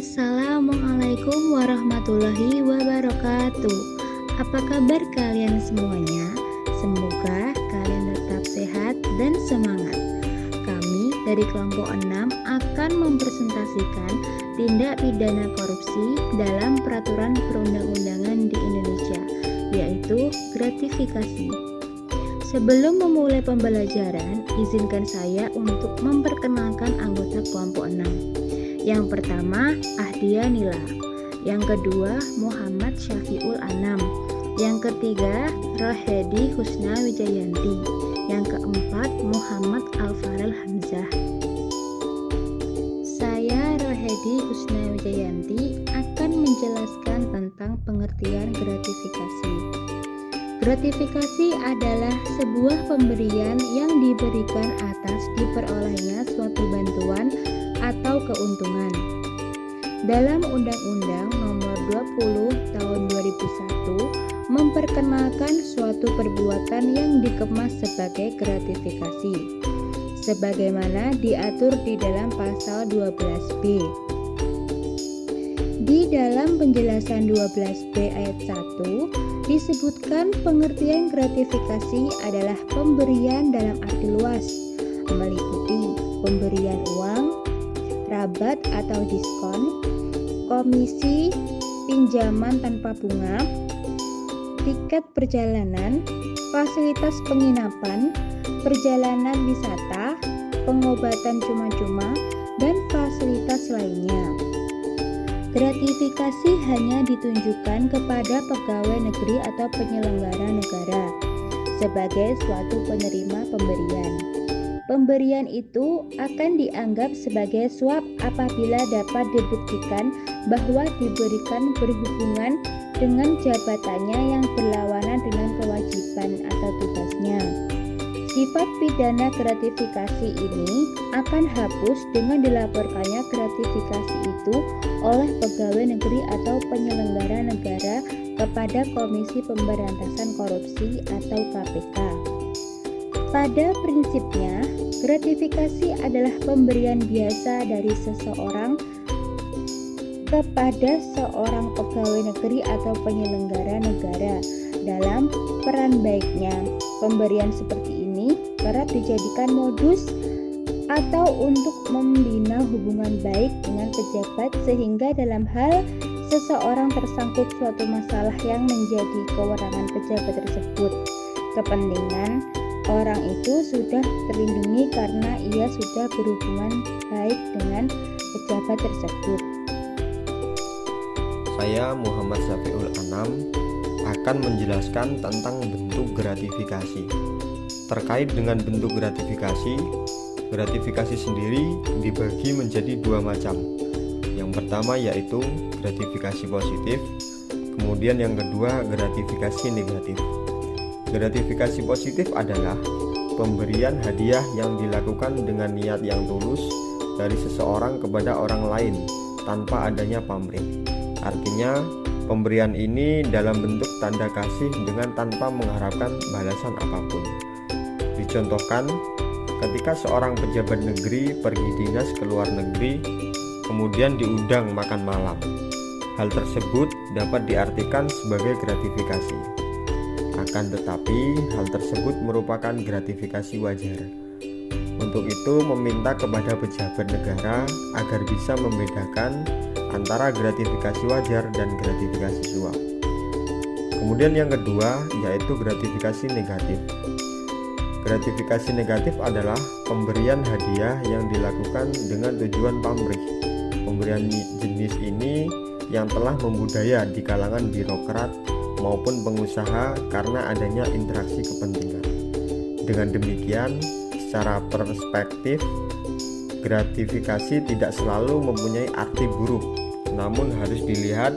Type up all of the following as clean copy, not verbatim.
Assalamualaikum warahmatullahi wabarakatuh. Apa kabar kalian semuanya? Semoga kalian tetap sehat dan semangat. Kami dari kelompok 6 akan mempresentasikan tindak pidana korupsi dalam peraturan perundang-undangan di Indonesia, yaitu gratifikasi. Sebelum memulai pembelajaran, izinkan saya untuk memperkenalkan anggota kelompok 6. Yang pertama, Ahdia Nila. Yang kedua, Muhammad Syafiul Anam. Yang ketiga, Rohedi Husna Wijayanti. Yang keempat, Muhammad Alfarel Hamzah. Saya Rohedi Husna Wijayanti akan menjelaskan tentang pengertian gratifikasi. Gratifikasi adalah sebuah pemberian yang diberikan atas diperolehnya suatu bantuan atau keuntungan. Dalam Undang-Undang Nomor 20 Tahun 2001 memperkenalkan suatu perbuatan yang dikemas sebagai gratifikasi, sebagaimana diatur di dalam pasal 12B. Di dalam penjelasan 12B ayat 1 disebutkan pengertian gratifikasi adalah pemberian dalam arti luas, meliputi pemberian uang, rabat atau diskon, komisi, pinjaman tanpa bunga, tiket perjalanan, fasilitas penginapan, perjalanan wisata, pengobatan cuma-cuma, dan fasilitas lainnya. Gratifikasi hanya ditunjukkan kepada pegawai negeri atau penyelenggara negara sebagai suatu penerima pemberian. Pemberian itu akan dianggap sebagai suap apabila dapat dibuktikan bahwa diberikan berhubungan dengan jabatannya yang berlawanan dengan kewajiban atau tugasnya. Sifat pidana gratifikasi ini akan hapus dengan dilaporkannya gratifikasi itu oleh pegawai negeri atau penyelenggara negara kepada Komisi Pemberantasan Korupsi atau KPK. Pada prinsipnya, gratifikasi adalah pemberian biasa dari seseorang kepada seorang pegawai negeri atau penyelenggara negara dalam peran baiknya. Pemberian seperti ini kerap dijadikan modus atau untuk membina hubungan baik dengan pejabat sehingga dalam hal seseorang tersangkut suatu masalah yang menjadi kewenangan pejabat tersebut, kepentingan orang itu sudah terlindungi karena ia sudah berhubungan baik dengan pejabat tersebut. Saya Muhammad Syafiul Anam akan menjelaskan tentang bentuk gratifikasi. Terkait dengan bentuk gratifikasi, gratifikasi sendiri dibagi menjadi dua macam. Yang pertama yaitu gratifikasi positif, kemudian yang kedua gratifikasi negatif. Gratifikasi positif adalah pemberian hadiah yang dilakukan dengan niat yang tulus dari seseorang kepada orang lain tanpa adanya pamrih. Artinya, pemberian ini dalam bentuk tanda kasih dengan tanpa mengharapkan balasan apapun. Dicontohkan, ketika seorang pejabat negeri pergi dinas ke luar negeri, kemudian diundang makan malam. Hal tersebut dapat diartikan sebagai gratifikasi. Akan tetapi, hal tersebut merupakan gratifikasi wajar. Untuk itu, meminta kepada pejabat negara agar bisa membedakan antara gratifikasi wajar dan gratifikasi suap. Kemudian yang kedua, yaitu gratifikasi negatif. Gratifikasi negatif adalah pemberian hadiah yang dilakukan dengan tujuan pamrih. Pemberian jenis ini yang telah membudaya di kalangan birokrat maupun pengusaha karena adanya interaksi kepentingan. Dengan demikian, secara perspektif, gratifikasi tidak selalu mempunyai arti buruk, namun harus dilihat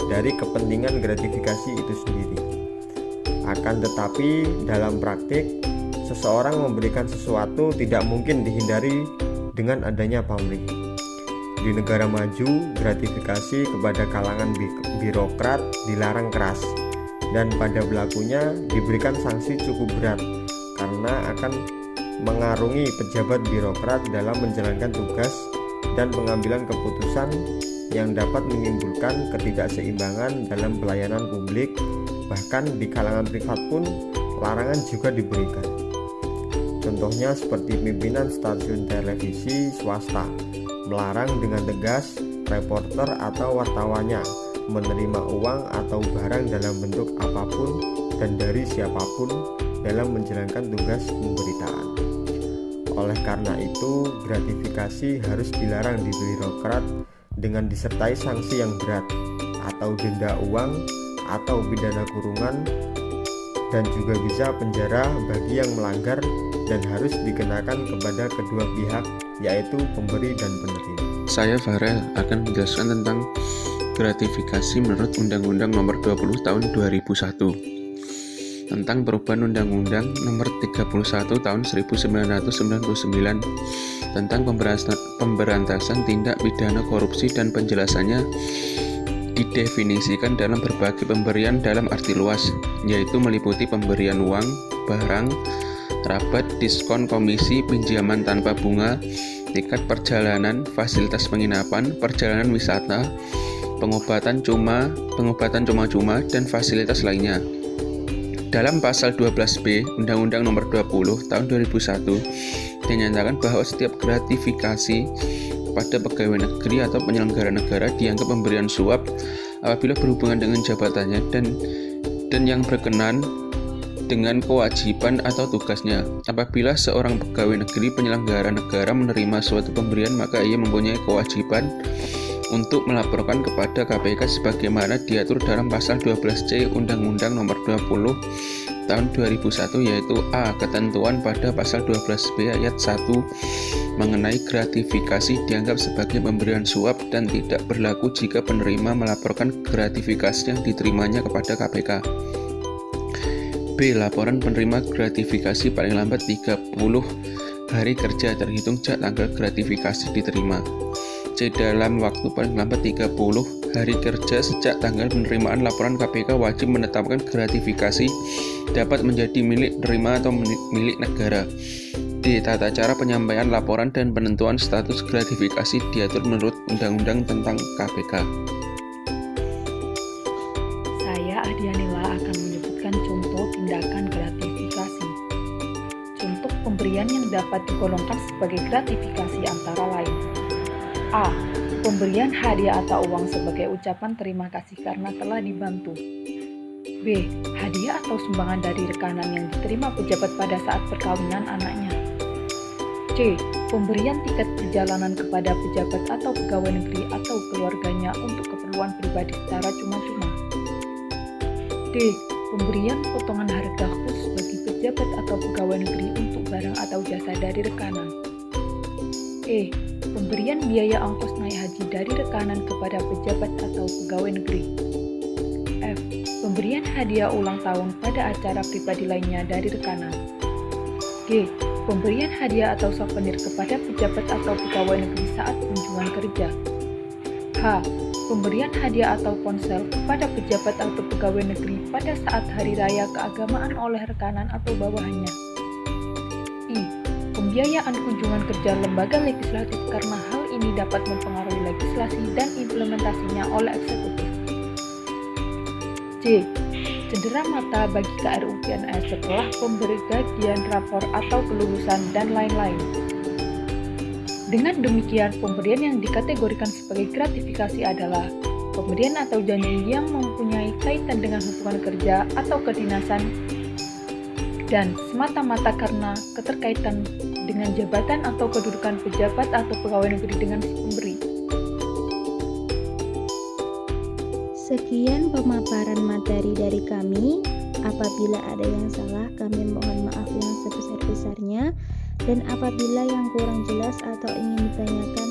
dari kepentingan gratifikasi itu sendiri. Akan tetapi, dalam praktik, seseorang memberikan sesuatu tidak mungkin dihindari dengan adanya pamrih. Di negara maju, gratifikasi kepada kalangan birokrat dilarang keras, dan pada pelakunya diberikan sanksi cukup berat karena akan mengarungi pejabat birokrat dalam menjalankan tugas dan pengambilan keputusan yang dapat menimbulkan ketidakseimbangan dalam pelayanan publik. Bahkan di kalangan privat pun larangan juga diberikan. Contohnya seperti pimpinan stasiun televisi swasta melarang dengan tegas reporter atau wartawannya menerima uang atau barang dalam bentuk apapun dan dari siapapun dalam menjalankan tugas pemberitaan. Oleh karena itu, gratifikasi harus dilarang di birokrat dengan disertai sanksi yang berat atau denda uang atau pidana kurungan, dan juga bisa penjara bagi yang melanggar, dan harus dikenakan kepada kedua pihak, yaitu pemberi dan penerima. Saya Farel akan menjelaskan tentang gratifikasi menurut Undang-Undang Nomor 20 Tahun 2001 tentang perubahan Undang-Undang Nomor 31 Tahun 1999 tentang pemberantasan tindak pidana korupsi, dan penjelasannya didefinisikan dalam berbagai pemberian dalam arti luas, yaitu meliputi pemberian uang, barang, rabat, diskon, komisi, pinjaman tanpa bunga, tiket perjalanan, fasilitas penginapan, perjalanan wisata, pengobatan cuma-cuma, dan fasilitas lainnya. Dalam pasal 12B Undang-Undang Nomor 20 Tahun 2001 dinyatakan bahwa setiap gratifikasi pada pegawai negeri atau penyelenggara negara dianggap pemberian suap apabila berhubungan dengan jabatannya dan yang berkenan dengan kewajiban atau tugasnya. Apabila seorang pegawai negeri penyelenggara negara menerima suatu pemberian, maka ia mempunyai kewajiban untuk melaporkan kepada KPK sebagaimana diatur dalam pasal 12C Undang-Undang Nomor 20 Tahun 2001, yaitu A. Ketentuan pada pasal 12B ayat 1 mengenai gratifikasi dianggap sebagai pemberian suap dan tidak berlaku jika penerima melaporkan gratifikasi yang diterimanya kepada KPK. B. Laporan penerima gratifikasi paling lambat 30 hari kerja terhitung sejak tanggal gratifikasi diterima. C. Dalam waktu paling lambat 30 hari kerja sejak tanggal penerimaan laporan, KPK wajib menetapkan gratifikasi dapat menjadi milik penerima atau milik negara. D. Tata cara penyampaian laporan dan penentuan status gratifikasi diatur menurut Undang-Undang tentang KPK. Saya Adianila akan menyebutkan contoh tindakan gratifikasi. Contoh pemberian yang dapat digolongkan sebagai gratifikasi antara lain: A. Pemberian hadiah atau uang sebagai ucapan terima kasih karena telah dibantu. B. Hadiah atau sumbangan dari rekanan yang diterima pejabat pada saat perkawinan anaknya. C. Pemberian tiket perjalanan kepada pejabat atau pegawai negeri atau keluarganya untuk keperluan pribadi secara cuma-cuma. D. Pemberian potongan harga khusus bagi pejabat atau pegawai negeri untuk barang atau jasa dari rekanan. E. Pemberian biaya ongkos naik haji dari rekanan kepada pejabat atau pegawai negeri. F. Pemberian hadiah ulang tahun pada acara pribadi lainnya dari rekanan. G. Pemberian hadiah atau souvenir kepada pejabat atau pegawai negeri saat kunjungan kerja. H. Pemberian hadiah atau ponsel kepada pejabat atau pegawai negeri pada saat hari raya keagamaan oleh rekanan atau bawahannya. I. Pembiayaan kunjungan kerja lembaga legislatif karena hal ini dapat mempengaruhi legislasi dan implementasinya oleh eksekutif. J. Cedera mata bagi KRU PNS setelah pemberhentian rapor atau kelulusan dan lain-lain. Dengan demikian, pemberian yang dikategorikan sebagai gratifikasi adalah pemberian atau janji yang mempunyai kaitan dengan hubungan kerja atau kedinasan dan semata-mata karena keterkaitan dengan jabatan atau kedudukan pejabat atau pegawai negeri dengan si pemberi. Sekian pemaparan materi dari kami. Apabila ada yang salah, kami mohon maaf yang sebesar-besarnya. Dan apabila yang kurang jelas atau ingin ditanyakan,